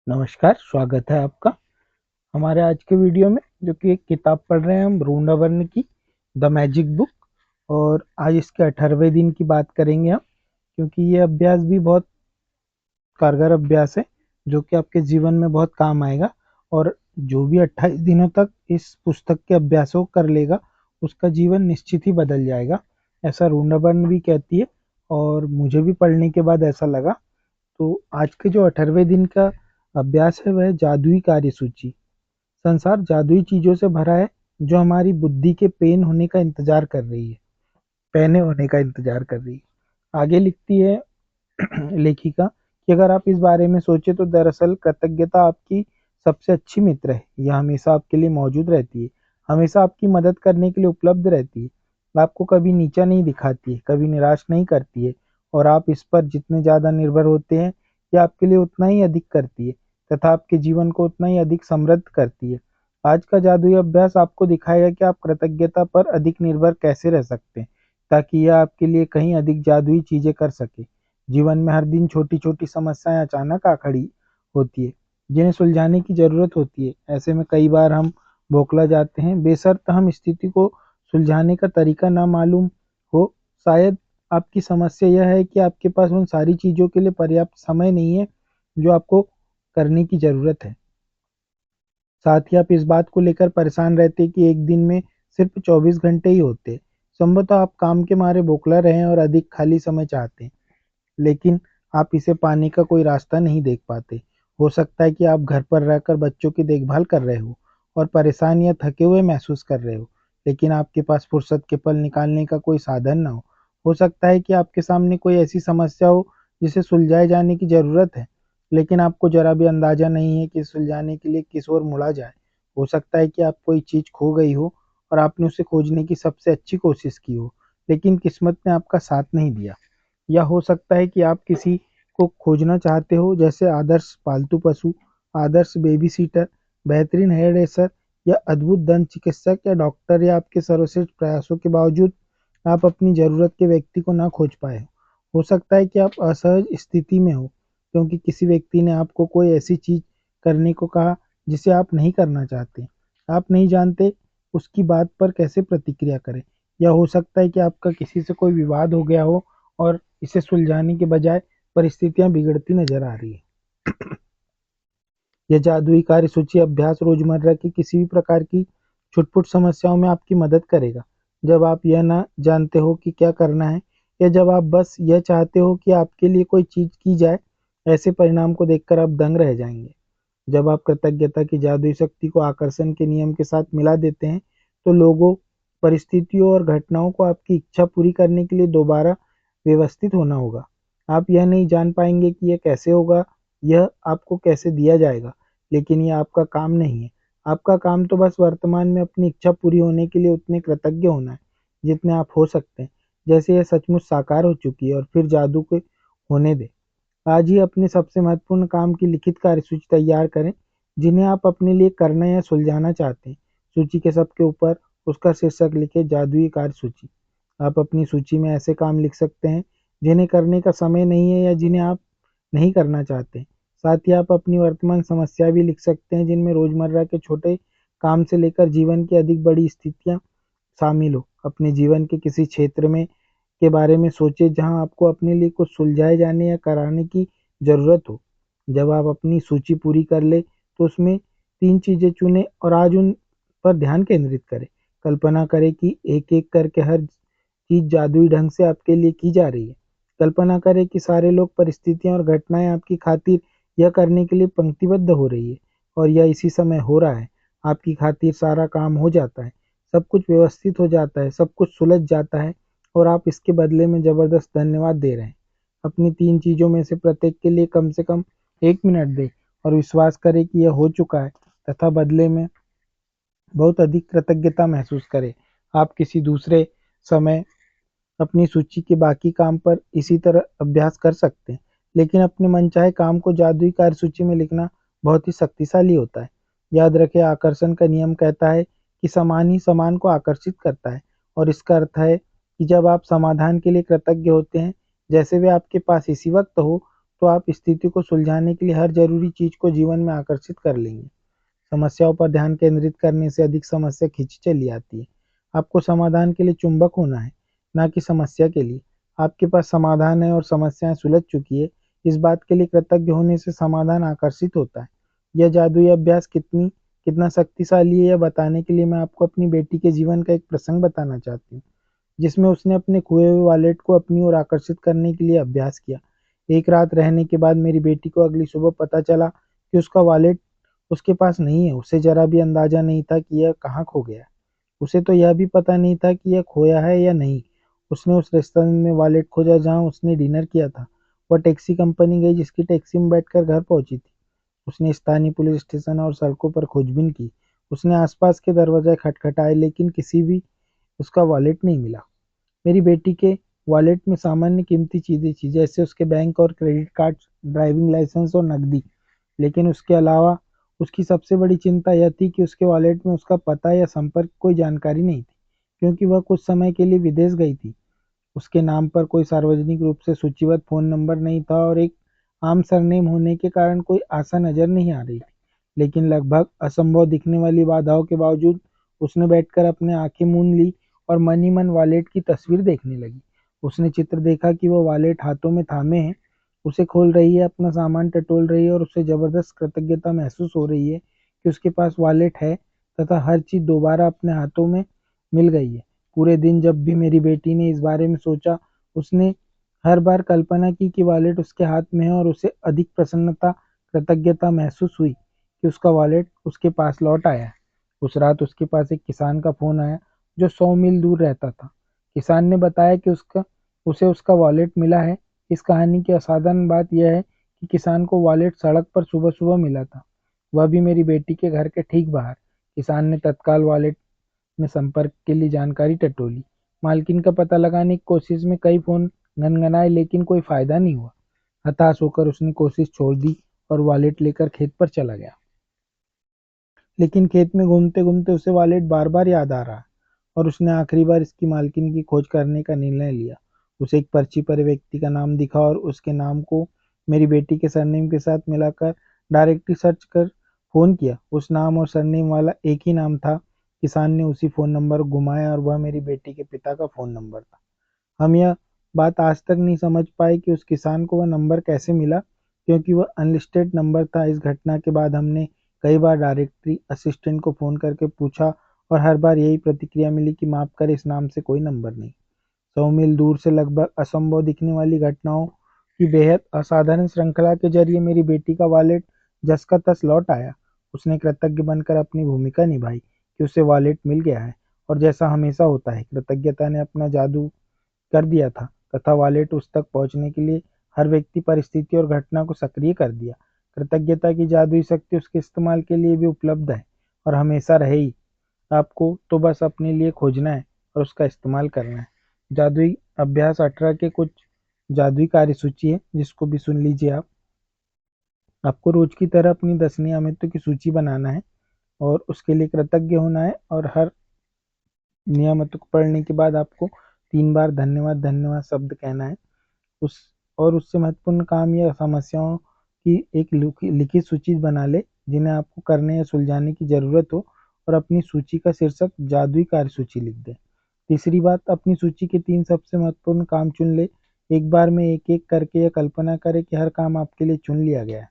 नमस्कार, स्वागत है आपका हमारे आज के वीडियो में। जो कि एक किताब पढ़ रहे हैं हम वृंदावन की द मैजिक बुक। और आज इसके 18वें दिन की बात करेंगे हम, क्योंकि ये अभ्यास भी बहुत कारगर अभ्यास है जो कि आपके जीवन में बहुत काम आएगा। और जो भी 28 दिनों तक इस पुस्तक के अभ्यासों को कर लेगा उसका जीवन निश्चित ही बदल जाएगा, ऐसा वृंदावन भी कहती है। और मुझे भी पढ़ने के बाद ऐसा लगा। तो आज के जो 18वें दिन का अभ्यास है वह जादुई कार्यसूची। संसार जादुई चीजों से भरा है जो हमारी बुद्धि के पैने होने का इंतजार कर रही है। आगे लिखती है लेखिका कि अगर आप इस बारे में सोचे तो दरअसल कृतज्ञता आपकी सबसे अच्छी मित्र है। यह हमेशा आपके लिए मौजूद रहती है, हमेशा आपकी मदद करने के लिए उपलब्ध रहती है। आपको कभी नीचा नहीं दिखाती है, कभी निराश नहीं करती है। और आप इस पर जितने ज्यादा निर्भर होते हैं यह आपके लिए उतना ही अधिक करती है तथा आपके जीवन को उतना ही अधिक समृद्ध करती है। आज का जादुई अभ्यास आपको दिखाएगा कि आप कृतज्ञता पर अधिक निर्भर कैसे रह सकते हैं, ताकि यह आपके लिए कहीं अधिक जादुई चीजें कर सके। जीवन में हर दिन छोटी छोटी समस्याएं अचानक आ खड़ी होती है जिन्हें सुलझाने की जरूरत होती है। ऐसे में कई बार हम बौखला जाते हैं, बेशर्त हम स्थिति को सुलझाने का तरीका ना मालूम हो। शायद आपकी समस्या यह है कि आपके पास उन सारी चीजों के लिए पर्याप्त समय नहीं है जो आपको करने की जरूरत है। साथ ही आप इस बात को लेकर परेशान रहते कि एक दिन में सिर्फ 24 घंटे ही होते। संभवतः आप काम के मारे बौखला रहे हैं और अधिक खाली समय चाहते हैं, लेकिन आप इसे पाने का कोई रास्ता नहीं देख पाते। हो सकता है कि आप घर पर रहकर बच्चों की देखभाल कर रहे हो और परेशान या थके हुए महसूस कर रहे हो, लेकिन आपके पास फुर्सत के पल निकालने का कोई साधन ना हो। हो सकता है कि आपके सामने कोई ऐसी समस्या हो जिसे सुलझाए जाने की जरूरत है, लेकिन आपको जरा भी अंदाजा नहीं है कि सुलझाने के लिए किस ओर मुड़ा जाए। हो सकता है कि आप कोई चीज खो गई हो और आपने उसे खोजने की सबसे अच्छी कोशिश की हो, लेकिन किस्मत ने आपका साथ नहीं दिया। या हो सकता है कि आप किसी को खोजना चाहते हो, जैसे आदर्श पालतू पशु, आदर्श बेबी सीटर, बेहतरीन हेयर ड्रेसर या अद्भुत दंत चिकित्सक या डॉक्टर। या आपके सर्वश्रेष्ठ प्रयासों के बावजूद आप अपनी जरूरत के व्यक्ति को ना खोज पाए। हो सकता है कि आप असहज स्थिति में हो क्योंकि किसी व्यक्ति ने आपको कोई ऐसी चीज करने को कहा जिसे आप नहीं करना चाहते। आप नहीं जानते उसकी बात पर कैसे प्रतिक्रिया करें। या हो सकता है कि आपका किसी से कोई विवाद हो गया हो और इसे सुलझाने के बजाय परिस्थितियां बिगड़ती नजर आ रही है। यह जादुई कार्यसूची अभ्यास रोजमर्रा की किसी भी प्रकार की छुटपुट समस्याओं में आपकी मदद करेगा। जब आप यह ना जानते हो कि क्या करना है, या जब आप बस यह चाहते हो कि आपके लिए कोई चीज की जाए, ऐसे परिणाम को देखकर आप दंग रह जाएंगे। जब आप कृतज्ञता की जादुई शक्ति को आकर्षण के नियम के साथ मिला देते हैं, तो लोगों, परिस्थितियों और घटनाओं को आपकी इच्छा पूरी करने के लिए दोबारा व्यवस्थित होना होगा। आप यह नहीं जान पाएंगे कि यह कैसे होगा, यह आपको कैसे दिया जाएगा, लेकिन यह आपका काम नहीं है। आपका काम तो बस वर्तमान में अपनी इच्छा पूरी होने के लिए उतने कृतज्ञ होना है जितने आप हो सकते हैं, जैसे यह सचमुच साकार हो चुकी है। और फिर जादू को होने दें। आज ही अपने सबसे महत्वपूर्ण काम की लिखित कार्यसूची तैयार करें जिन्हें आप अपने लिए करना या सुलझाना चाहते हैं। सूची के सबके ऊपर उसका शीर्षक लिखे, जादुई कार्यसूची। आप अपनी सूची में ऐसे काम लिख सकते हैं जिन्हें करने का समय नहीं है या जिन्हें आप नहीं करना चाहते। साथ ही आप अपनी वर्तमान समस्या भी लिख सकते हैं, जिनमें रोजमर्रा के छोटे काम से लेकर जीवन की अधिक बड़ी स्थितियां शामिल हो। अपने जीवन के किसी क्षेत्र में के बारे में सोचें जहां आपको अपने लिए कुछ सुलझाए जाने या कराने की जरूरत हो। जब आप अपनी सूची पूरी कर ले तो उसमें 3 चीजें चुनें और आज उन पर ध्यान केंद्रित करें। कल्पना करें कि एक-एक करके हर चीज जादुई ढंग से आपके लिए की जा रही है। कल्पना करें कि सारे लोग, परिस्थितियां और घटनाएं आपकी खातिर यह करने के लिए पंक्तिबद्ध हो रही है, और यह इसी समय हो रहा है। आपकी खातिर सारा काम हो जाता है, सब कुछ व्यवस्थित हो जाता है, सब कुछ सुलझ जाता है, और आप इसके बदले में जबरदस्त धन्यवाद दे रहे हैं। अपनी 3 चीजों में से प्रत्येक के लिए कम से कम 1 मिनट दें और विश्वास करें कि यह हो चुका है, तथा बदले में बहुत अधिक कृतज्ञता महसूस करें। आप किसी दूसरे समय अपनी सूची के बाकी काम पर इसी तरह अभ्यास कर सकते हैं, लेकिन अपने मनचाहे काम को जादुई कार्यसूची में लिखना बहुत ही शक्तिशाली होता है। याद रखें, आकर्षण का नियम कहता है कि समान ही समान को आकर्षित करता है। और इसका अर्थ है कि जब आप समाधान के लिए कृतज्ञ होते हैं, जैसे वे आपके पास इसी वक्त हो, तो आप स्थिति को सुलझाने के लिए हर जरूरी चीज को जीवन में आकर्षित कर लेंगे। समस्याओं पर ध्यान केंद्रित करने से अधिक समस्या खींची चली आती है। आपको समाधान के लिए चुंबक होना है, ना कि समस्या के लिए। आपके पास समाधान है और समस्याएं सुलझ चुकी है, इस बात के लिए कृतज्ञ होने से समाधान आकर्षित होता है। यह जादुई अभ्यास कितना शक्तिशाली है, यह बताने के लिए मैं आपको अपनी बेटी के जीवन का एक प्रसंग बताना चाहती हूँ, जिसमें उसने अपने खोए हुए वॉलेट को अपनी ओर आकर्षित करने के लिए अभ्यास किया। एक रात रहने के बाद मेरी बेटी को अगली सुबह पता चला कि उसका वॉलेट उसके पास नहीं है। उसे जरा भी अंदाजा नहीं था कि यह कहाँ खो गया। उसे तो यह भी पता नहीं था कि यह खोया है या नहीं। उसने उस रेस्तरां में वॉलेट खोजा जहाँ उसने डिनर किया था। वह टैक्सी कंपनी गई जिसकी टैक्सी में बैठकर घर पहुंची थी। उसने स्थानीय पुलिस स्टेशन और सड़कों पर खोजबीन की। उसने आसपास के दरवाजे खटखटाए, लेकिन किसी भी उसका वॉलेट नहीं मिला। मेरी बेटी के वॉलेट में सामान्य कीमती चीजें थी, जैसे उसके बैंक और क्रेडिट कार्ड, ड्राइविंग लाइसेंस और नकदी। लेकिन उसके अलावा उसकी सबसे बड़ी चिंता यह थी कि उसके वॉलेट में उसका पता या संपर्क कोई जानकारी नहीं थी, क्योंकि वह कुछ समय के लिए विदेश गई थी। उसके नाम पर कोई सार्वजनिक रूप से सूचीबद्ध फ़ोन नंबर नहीं था और एक आम सरनेम होने के कारण कोई आशा नज़र नहीं आ रही थी। लेकिन लगभग असंभव दिखने वाली बाधाओं के बावजूद उसने बैठकर अपने आंखें मूंद ली और मन ही मन वॉलेट की तस्वीर देखने लगी। उसने चित्र देखा कि वह वॉलेट हाथों में थामे है, उसे खोल रही है, अपना सामान टटोल रही है और उसे जबरदस्त कृतज्ञता महसूस हो रही है कि उसके पास वॉलेट है तथा हर चीज़ दोबारा अपने हाथों में मिल गई है। पूरे दिन जब भी मेरी बेटी ने इस बारे में सोचा, उसने हर बार कल्पना की कि वॉलेट उसके हाथ में है और उसे अधिक प्रसन्नता, कृतज्ञता महसूस हुई कि उसका वॉलेट उसके पास लौट आया है। उस रात उसके पास एक किसान का फ़ोन आया जो 100 मील दूर रहता था। किसान ने बताया कि उसे उसका वॉलेट मिला है। इस कहानी की असाधारण बात यह है कि किसान को वॉलेट सड़क पर सुबह-सुबह मिला था, वह भी मेरी बेटी के घर के ठीक बाहर। किसान ने तत्काल वॉलेट में संपर्क के लिए जानकारी टटोली। मालकिन का पता लगाने की कोशिश में कई फोन गनगनाए, लेकिन कोई फायदा नहीं हुआ। हताश होकर उसने कोशिश छोड़ दी और वॉलेट लेकर खेत पर चला गया। लेकिन खेत में घूमते घूमते उसे वॉलेट बार बार याद आ रहा और उसने आखिरी बार इसकी मालकिन की खोज करने का निर्णय लिया। उसे एक पर्ची पर व्यक्ति का नाम दिखा और उसके नाम को मेरी बेटी के सरनेम के साथ मिलाकर डायरेक्टरी सर्च कर फोन किया। उस नाम और सरनेम वाला एक ही नाम था। किसान ने उसी फोन नंबर को घुमाया और वह मेरी बेटी के पिता का फोन नंबर था। हम यह बात आज तक नहीं समझ पाए कि उस किसान को वह नंबर कैसे मिला, क्योंकि वह अनलिस्टेड नंबर था। इस घटना के बाद हमने कई बार डायरेक्टरी असिस्टेंट को फ़ोन करके पूछा और हर बार यही प्रतिक्रिया मिली कि माफ़ करें, इस नाम से कोई नंबर नहीं। 100 मील दूर से लगभग असंभव दिखने वाली घटनाओं की बेहद असाधारण श्रृंखला के जरिए मेरी बेटी का वॉलेट जस का तस लौट आया। उसने कृतज्ञ बनकर अपनी भूमिका निभाई कि उसे वॉलेट मिल गया है, और जैसा हमेशा होता है, कृतज्ञता ने अपना जादू कर दिया था तथा वॉलेट उस तक पहुंचने के लिए हर व्यक्ति, परिस्थिति और घटना को सक्रिय कर दिया। कृतज्ञता की जादुई शक्ति उसके इस्तेमाल के लिए भी उपलब्ध है और हमेशा रहेगी। आपको तो बस अपने लिए खोजना है और उसका इस्तेमाल करना है। जादुई अभ्यास 18 के कुछ जादुई कार्यसूची है, जिसको भी सुन लीजिए आप। आपको रोज की तरह अपनी 10 नियमितों की सूची बनाना है और उसके लिए कृतज्ञ होना है, और हर नियमित को पढ़ने के बाद आपको 3 बार धन्यवाद धन्यवाद शब्द कहना है। उस और उससे महत्वपूर्ण काम या समस्याओं की एक लिखित सूची बना ले जिन्हें आपको करने या सुलझाने की ज़रूरत हो, और अपनी सूची का शीर्षक जादुई कार्यसूची लिख दें। तीसरी बात, अपनी सूची के 3 सबसे महत्वपूर्ण काम चुन ले। एक बार में एक-एक करके यह कल्पना करें कि हर काम आपके लिए चुन लिया गया है।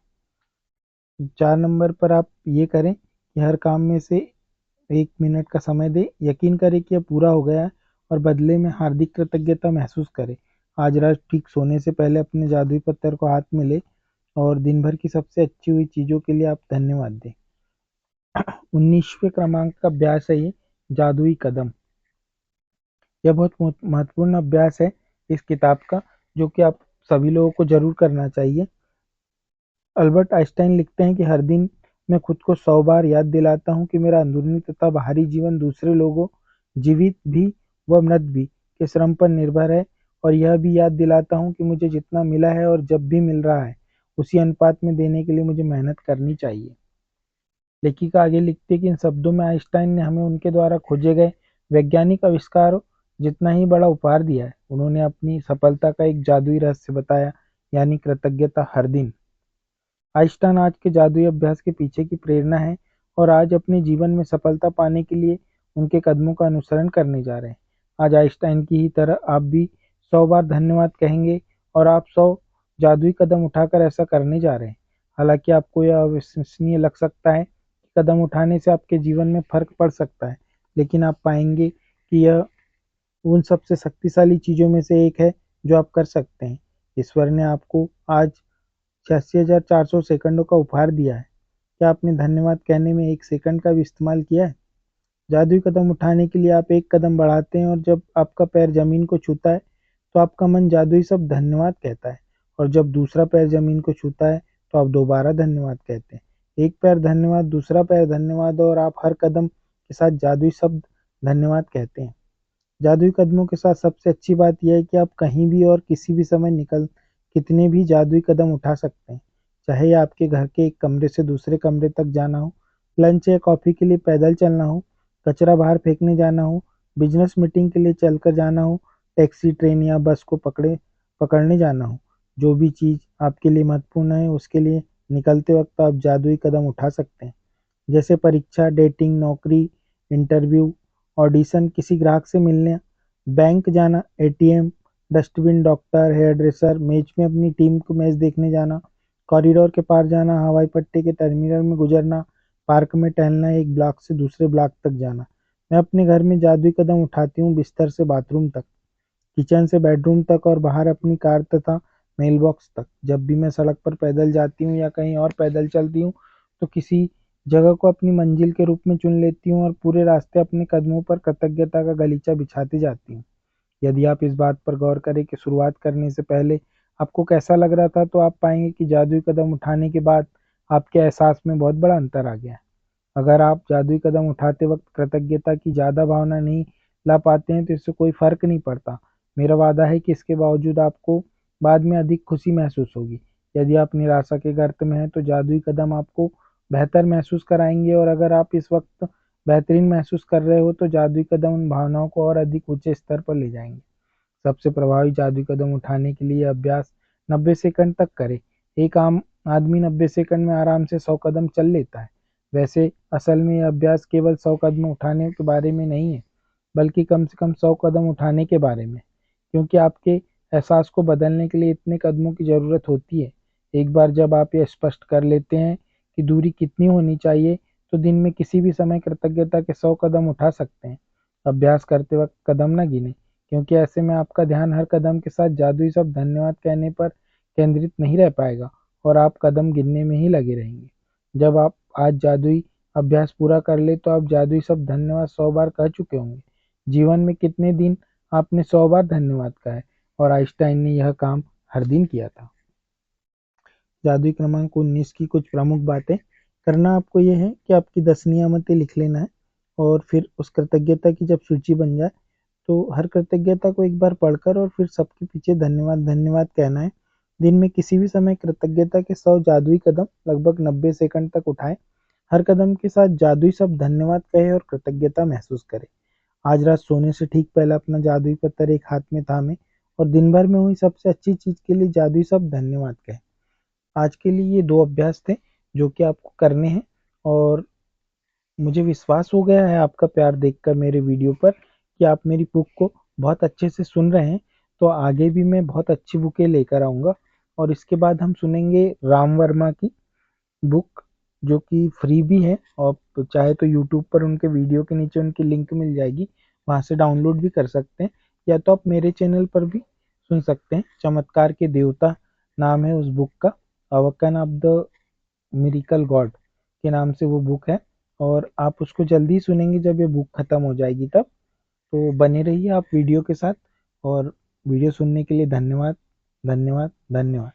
4 नंबर पर आप ये करें कि हर काम में से 1 मिनट का समय दें। यकीन करें कि यह पूरा हो गया है और बदले में हार्दिक कृतज्ञता महसूस करें। आज रात ठीक सोने से पहले अपने जादुई पत्थर को हाथ में लें और दिन भर की सबसे अच्छी हुई चीज़ों के लिए आप धन्यवाद दें। 19वें क्रमांक का अभ्यास है ये, जादुई कदम। यह बहुत महत्वपूर्ण अभ्यास है इस किताब का, जो कि आप सभी लोगों को ज़रूर करना चाहिए। अल्बर्ट आइंस्टाइन लिखते हैं कि हर दिन मैं खुद को 100 बार याद दिलाता हूँ कि मेरा अंदरूनी तथा बाहरी जीवन दूसरे लोगों, जीवित भी व मृत भी, के श्रम पर निर्भर है, और यह भी याद दिलाता हूँ कि मुझे जितना मिला है और जब भी मिल रहा है, उसी अनुपात में देने के लिए मुझे मेहनत करनी चाहिए। लेखिका आगे लिखती है कि इन शब्दों में आइंस्टाइन ने हमें उनके द्वारा खोजे गए वैज्ञानिक आविष्कार जितना ही बड़ा उपहार दिया है। उन्होंने अपनी सफलता का एक जादुई रहस्य बताया यानी कृतज्ञता हर दिन। आइंस्टाइन आज के जादुई अभ्यास के पीछे की प्रेरणा है और आज अपने जीवन में सफलता पाने के लिए उनके कदमों का अनुसरण करने जा रहे हैं। आज आइंस्टाइन की ही तरह आप भी 100 बार धन्यवाद कहेंगे और आप 100 जादुई कदम उठाकर ऐसा करने जा रहे हैं। हालांकि आपको यह अविश्वसनीय लग सकता है कि कदम उठाने से आपके जीवन में फर्क पड़ सकता है, लेकिन आप पाएंगे कि यह उन सबसे शक्तिशाली चीजों में से एक है जो आप कर सकते हैं। ईश्वर ने आपको आज 86,400 सेकंडों का उपहार दिया है। क्या आपने धन्यवाद कहने में 1 सेकंड का भी इस्तेमाल किया है? जादुई कदम उठाने के लिए आप एक कदम बढ़ाते हैं और जब आपका पैर जमीन को छूता है तो आपका मन जादुई शब्द धन्यवाद कहता है, और जब दूसरा पैर जमीन को छूता है तो आप दोबारा धन्यवाद कहते हैं। एक पैर धन्यवाद, दूसरा पैर धन्यवाद, और आप हर कदम के साथ जादुई शब्द धन्यवाद कहते हैं। जादुई कदमों के साथ सबसे अच्छी बात यह है कि आप कहीं भी और किसी भी समय निकल कितने भी जादुई कदम उठा सकते हैं। चाहे आपके घर के एक कमरे से दूसरे कमरे तक जाना हो, लंच या कॉफ़ी के लिए पैदल चलना हो, कचरा बाहर फेंकने जाना हो, बिजनेस मीटिंग के लिए चलकर जाना हो, टैक्सी, ट्रेन या बस को पकड़ने जाना हो। जो भी चीज़ आपके लिए महत्वपूर्ण है उसके लिए निकलते वक्त आप जादुई कदम उठा सकते हैं। जैसे परीक्षा, डेटिंग, नौकरी, इंटरव्यू, ऑडिशन, किसी ग्राहक से मिलने, बैंक जाना, ATM, dustbin, doctor, hair dresser, match में अपनी टीम को मैच देखने जाना, कॉरिडोर के पार जाना, हवाई पट्टी के टर्मिनल में गुजरना, पार्क में टहलना, एक ब्लॉक से दूसरे ब्लॉक तक जाना। मैं अपने घर में जादुई कदम उठाती हूँ बिस्तर से बाथरूम तक, किचन से बेडरूम तक और बाहर अपनी कार तथा मेल बॉक्स तक। जब भी मैं सड़क पर पैदल जाती हूँ या कहीं और पैदल चलती हूँ तो किसी जगह को अपनी मंजिल के रूप में चुन लेती हूँ और पूरे रास्ते अपने कदमों पर कृतज्ञता का गलीचा बिछाती जाती हूँ। यदि आप इस बात पर गौर करें कि शुरुआत करने से पहले आपको कैसा लग रहा था, तो आप पाएंगे कि जादुई कदम उठाने के बाद आपके एहसास में बहुत बड़ा अंतर आ गया है। अगर आप जादुई कदम उठाते वक्त कृतज्ञता की ज़्यादा भावना नहीं ला पाते हैं तो इससे कोई फर्क नहीं पड़ता। मेरा वादा है कि इसके बावजूद आपको बाद में अधिक खुशी महसूस होगी। यदि आप निराशा के गर्त में हैं तो जादुई कदम आपको बेहतर महसूस कराएंगे, और अगर आप इस वक्त बेहतरीन महसूस कर रहे हो तो जादुई कदम उन भावनाओं को और अधिक ऊंचे स्तर पर ले जाएंगे। सबसे प्रभावी जादुई कदम उठाने के लिए अभ्यास 90 सेकंड तक करें। एक आम आदमी 90 सेकंड में आराम से 100 कदम चल लेता है। वैसे असल में यह अभ्यास केवल 100 कदम उठाने के बारे में नहीं है, बल्कि कम से कम 100 कदम उठाने के बारे में, क्योंकि आपके एहसास को बदलने के लिए इतने कदमों की ज़रूरत होती है। एक बार जब आप यह स्पष्ट कर लेते हैं कि दूरी कितनी होनी चाहिए, तो दिन में किसी भी समय कृतज्ञता के 100 कदम उठा सकते हैं। अभ्यास करते वक्त कदम न गिने, क्योंकि ऐसे में आपका ध्यान हर कदम के साथ जादुई शब्द धन्यवाद कहने पर केंद्रित नहीं रह पाएगा और आप कदम गिनने में ही लगे रहेंगे। जब आप आज जादुई अभ्यास पूरा कर ले तो आप जादुई शब्द धन्यवाद 100 बार कह चुके होंगे। जीवन में कितने दिन आपने 100 बार धन्यवाद कहा है? और आइंस्टाइन ने यह काम हर दिन किया था। जादुई क्रमांक 19 की कुछ प्रमुख बातें करना आपको यह है कि आपकी 10 नियामतें लिख लेना है, और फिर उस कृतज्ञता की जब सूची बन जाए तो हर कृतज्ञता को एक बार पढ़कर और फिर सबके पीछे धन्यवाद धन्यवाद कहना है। दिन में किसी भी समय कृतज्ञता के 100 जादुई कदम लगभग 90 सेकंड तक उठाएं। हर कदम के साथ जादुई शब्द धन्यवाद कहें और कृतज्ञता महसूस करें। आज रात सोने से ठीक पहले अपना जादुई पत्थर एक हाथ में थामे और दिन भर में हुई सबसे अच्छी चीज के लिए जादुई शब्द धन्यवाद कहें। आज के लिए ये 2 अभ्यास थे जो कि आपको करने हैं, और मुझे विश्वास हो गया है आपका प्यार देखकर मेरे वीडियो पर कि आप मेरी बुक को बहुत अच्छे से सुन रहे हैं। तो आगे भी मैं बहुत अच्छी बुकें लेकर आऊँगा, और इसके बाद हम सुनेंगे राम वर्मा की बुक, जो कि फ्री भी है, और चाहे तो यूट्यूब पर उनके वीडियो के नीचे उनकी लिंक मिल जाएगी, वहाँ से डाउनलोड भी कर सकते हैं, या तो आप मेरे चैनल पर भी सुन सकते हैं। चमत्कार के देवता नाम है उस बुक का, अवकन ऑफ द मिरिकल गॉड के नाम से वो बुक है, और आप उसको जल्दी सुनेंगे जब ये बुक खत्म हो जाएगी तब। तो बने रहिए आप वीडियो के साथ, और वीडियो सुनने के लिए धन्यवाद धन्यवाद धन्यवाद।